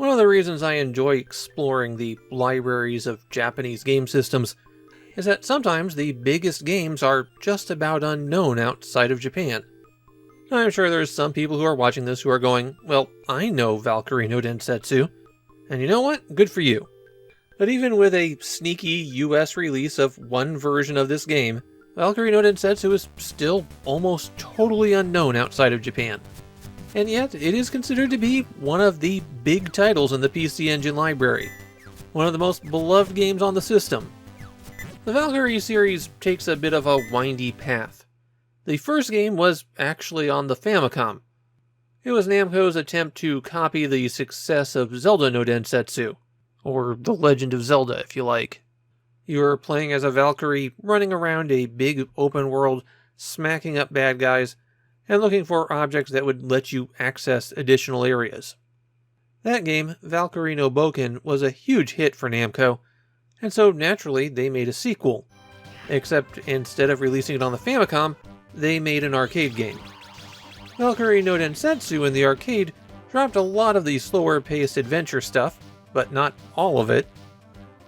One of the reasons I enjoy exploring the libraries of Japanese game systems is that sometimes the biggest games are just about unknown outside of Japan. I'm sure there's some people who are watching this who are going, well, I know Valkyrie no Densetsu, and you know what? Good for you. But even with a sneaky US release of one version of this game, Valkyrie no Densetsu is still almost totally unknown outside of Japan. And yet, it is considered to be one of the big titles in the PC Engine library, one of the most beloved games on the system. The Valkyrie series takes a bit of a windy path. The first game was actually on the Famicom. It was Namco's attempt to copy the success of Zelda no Densetsu, or The Legend of Zelda if you like. You were playing as a Valkyrie running around a big open world, smacking up bad guys, and looking for objects that would let you access additional areas. That game, Valkyrie no Boken, was a huge hit for Namco, and so naturally they made a sequel. Except instead of releasing it on the Famicom, they made an arcade game. Valkyrie no Densetsu in the arcade dropped a lot of the slower-paced adventure stuff, but not all of it,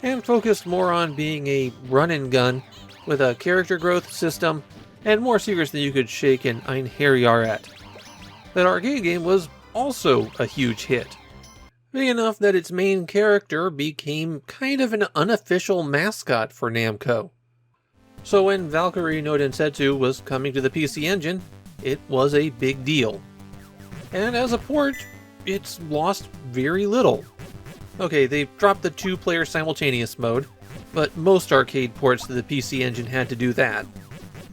and focused more on being a run-and-gun with a character growth system and more secrets than you could shake in Ein Herjaret. That arcade game was also a huge hit, big enough that its main character became kind of an unofficial mascot for Namco. So when Valkyrie no Densetsu was coming to the PC Engine, it was a big deal. And as a port, it's lost very little. Okay, they've dropped the 2-player simultaneous mode, but most arcade ports to the PC Engine had to do that.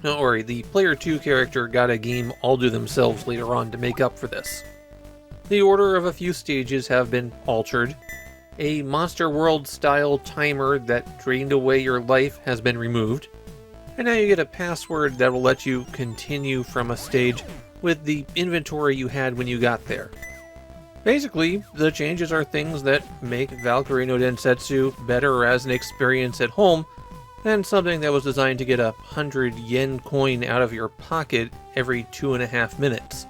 Don't worry, the Player 2 character got a game all to themselves later on to make up for this. The order of a few stages have been altered. A Monster World-style timer that drained away your life has been removed. And now you get a password that will let you continue from a stage with the inventory you had when you got there. Basically, the changes are things that make Valkyrie no Densetsu better as an experience at home than something that was designed to get a 100 yen coin out of your pocket every 2.5 minutes.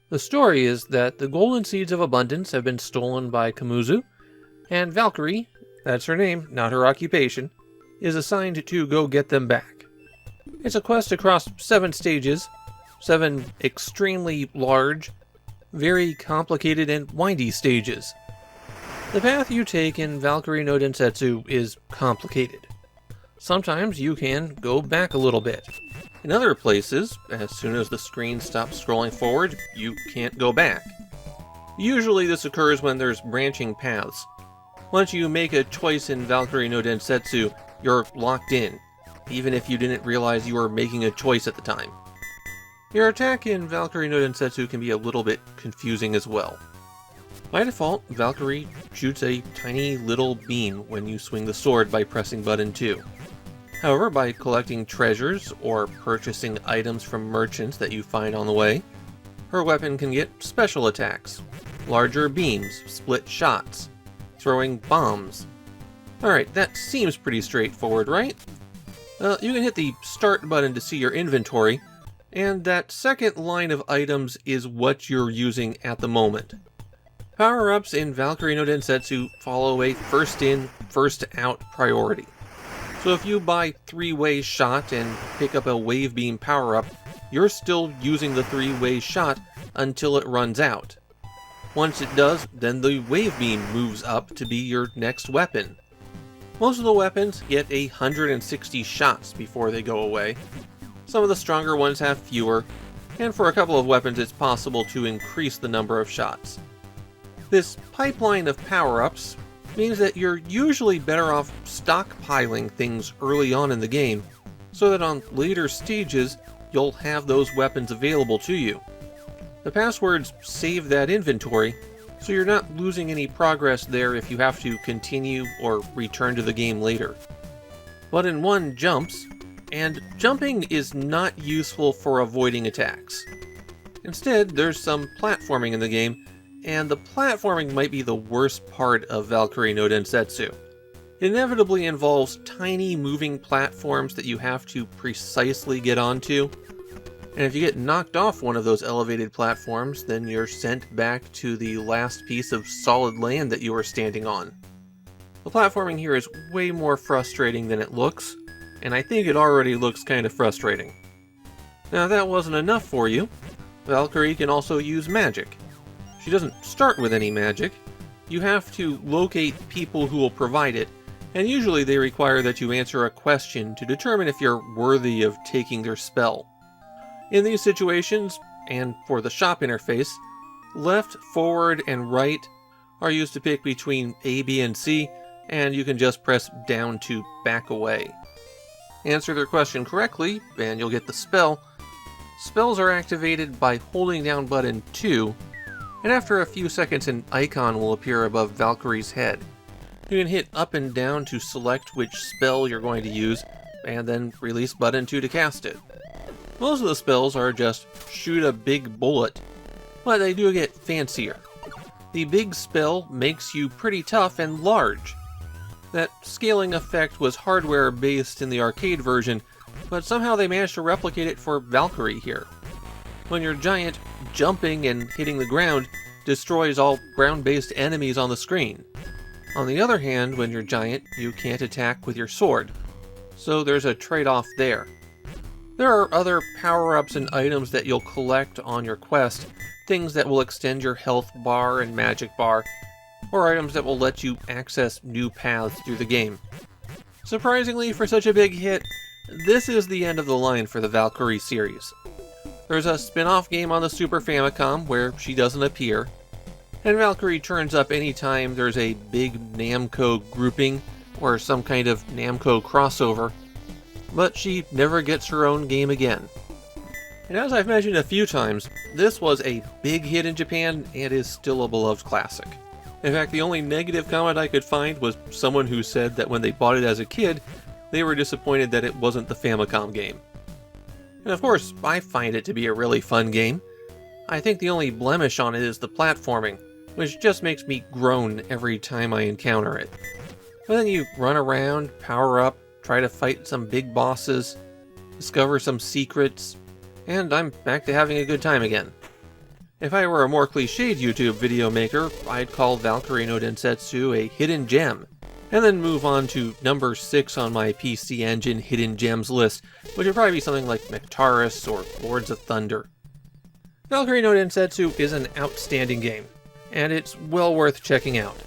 The story is that the golden seeds of abundance have been stolen by Kamuzu, and Valkyrie, that's her name, not her occupation, is assigned to go get them back. It's a quest across 7 stages, 7 extremely large, very complicated and windy stages. The path you take in Valkyrie no Densetsu is complicated. Sometimes you can go back a little bit. In other places, as soon as the screen stops scrolling forward, you can't go back. Usually this occurs when there's branching paths. Once you make a choice in Valkyrie no Densetsu, you're locked in, even if you didn't realize you were making a choice at the time. Your attack in Valkyrie no Densetsu can be a little bit confusing as well. By default, Valkyrie shoots a tiny little beam when you swing the sword by pressing button 2. However, by collecting treasures or purchasing items from merchants that you find on the way, her weapon can get special attacks, larger beams, split shots, throwing bombs. Alright, that seems pretty straightforward, right? You can hit the start button to see your inventory, and that second line of items is what you're using at the moment. Power-ups in Valkyrie no Densetsu follow a first-in, first-out priority. So if you buy 3-way shot and pick up a wave beam power-up, you're still using the 3-way shot until it runs out. Once it does, then the wave beam moves up to be your next weapon. Most of the weapons get 160 shots before they go away. Some of the stronger ones have fewer, and for a couple of weapons it's possible to increase the number of shots. This pipeline of power-ups means that you're usually better off stockpiling things early on in the game, so that on later stages you'll have those weapons available to you. The passwords save that inventory, so you're not losing any progress there if you have to continue or return to the game later. Button 1 jumps, and jumping is not useful for avoiding attacks. Instead, there's some platforming in the game, and the platforming might be the worst part of Valkyrie no Densetsu. It inevitably involves tiny moving platforms that you have to precisely get onto, And if you get knocked off one of those elevated platforms, then you're sent back to the last piece of solid land that you were standing on. The platforming here is way more frustrating than it looks, and I think it already looks kind of frustrating. Now if that wasn't enough for you, Valkyrie can also use magic. She doesn't start with any magic. You have to locate people who will provide it, and usually they require that you answer a question to determine if you're worthy of taking their spell. In these situations, and for the shop interface, left, forward, and right are used to pick between A, B, and C, and you can just press down to back away. Answer their question correctly, and you'll get the spell. Spells are activated by holding down button 2, and after a few seconds an icon will appear above Valkyrie's head. You can hit up and down to select which spell you're going to use, and then release button 2 to cast it. Most of the spells are just shoot a big bullet, but they do get fancier. The big spell makes you pretty tough and large. That scaling effect was hardware based in the arcade version, but somehow they managed to replicate it for Valkyrie here. When you're giant, jumping and hitting the ground destroys all ground-based enemies on the screen. On the other hand, when you're giant, you can't attack with your sword, so there's a trade-off there. There are other power-ups and items that you'll collect on your quest, things that will extend your health bar and magic bar, or items that will let you access new paths through the game. Surprisingly, for such a big hit, this is the end of the line for the Valkyrie series. There's a spin-off game on the Super Famicom where she doesn't appear, and Valkyrie turns up anytime there's a big Namco grouping or some kind of Namco crossover, but she never gets her own game again. And as I've mentioned a few times, this was a big hit in Japan and is still a beloved classic. In fact, the only negative comment I could find was someone who said that when they bought it as a kid, they were disappointed that it wasn't the Famicom game. And of course, I find it to be a really fun game. I think the only blemish on it is the platforming, which just makes me groan every time I encounter it. But then you run around, power up, try to fight some big bosses, discover some secrets, and I'm back to having a good time again. If I were a more cliched YouTube video maker, I'd call Valkyrie no Densetsu a hidden gem, and then move on to number 6 on my PC Engine hidden gems list, which would probably be something like Nectaris or Lords of Thunder. Valkyrie no Densetsu is an outstanding game, and it's well worth checking out.